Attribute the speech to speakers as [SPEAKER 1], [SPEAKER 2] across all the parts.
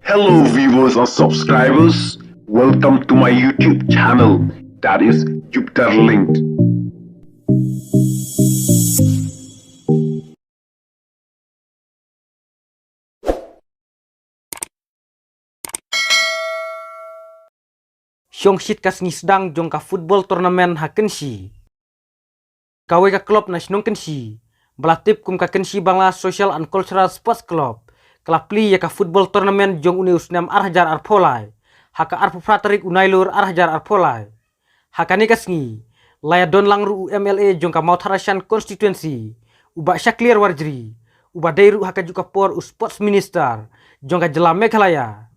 [SPEAKER 1] Hello viewers and subscribers, welcome to my YouTube channel, that is Jupiter Linked.
[SPEAKER 2] Syongshit kasngi sedang jongka football turnamen hakensi. Kawe ka klub nasional kensi. Belatip kum ka kensi Bangla Social and Cultural Sports Club. Kelapli ya ka football turnamen jong uni usnam arhajar arpolai. Haka arpu fraterik unailur arhajar arpolai. Hakani kasngi. Laya don langru UMLA jongka Mautharashan constituency. Uba Syaklir Warjri. Uba Dairu haka juga por sports minister. Jongka Jela Meghalaya.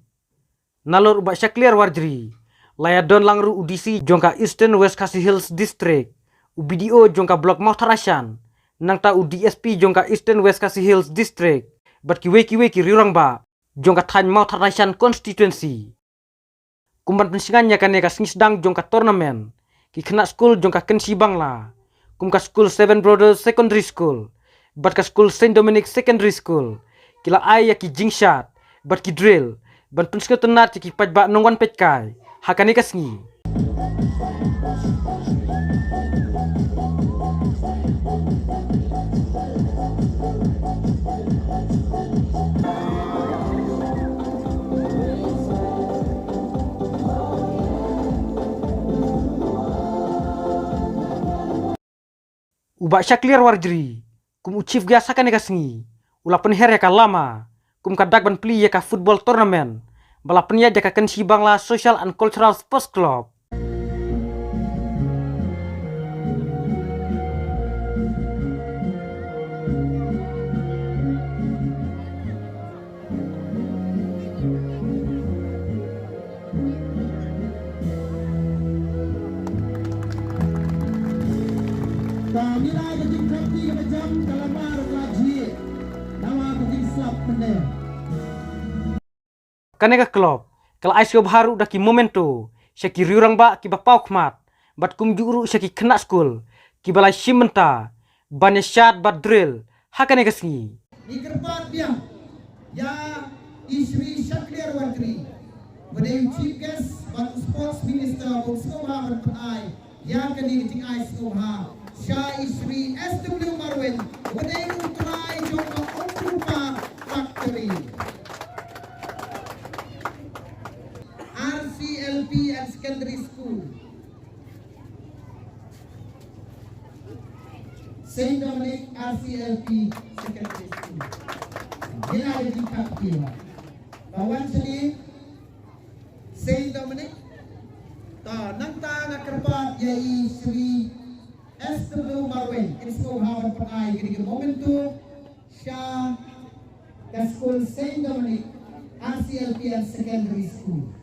[SPEAKER 2] Nalur uba Syaklir Warjri. Laya don langru udisi jongka Eastern West Khasi Hills District. UBDO jongka Blok Mautharashan. Nangta UDSP jongka Eastern West Khasi Hills District. Bat kiwe riurang ba jongka Than Mautharashan constituency. Kumban pensingannya kan ya kasing sedang jongka turnamen. Ki kena school jongka kensi Bangla. Kumka school Seven Brothers Secondary School. Bat ka school Saint Dominic Secondary School. Kila ay ya ki jingshat. Bat ki drill. Ban pensingan tenat ki pajba nongwan petkai. Hakani kasngi. Uba Syaklir Warjri. Kum ucif gas hakani kasngi. Ula penher ya ka lama. Kum kadak ban pli ya ka football tournament. Bala penya jaka kensi Bangla Social and Cultural Sports Club. Kanega klub, kalau aisyah baru dah ki momento, syaki riurang ba ki bapau khmat, bat kum juru syaki kena school, ki balai simenta, banyak syat bat drill, hakane kasngi.
[SPEAKER 3] Di kerpat dia, ya Isri Syaklir Warjri, berdaya chief guest bat sports minister Bungsoha Berpenai, yang kini ting ais Soha, Syah Isri SW Marwen, berdaya utrai jongka Okrupa Factory. RCLP and Secondary School, Saint Dominic RCLP Secondary School. Bila ada di kaki, kawan sini Saint Dominic, ta nangta ngakerpat yai Sri SW Marwen, Inspo Hawan Penai, kira momentum Syah School Saint Dominic RCLP and Secondary School.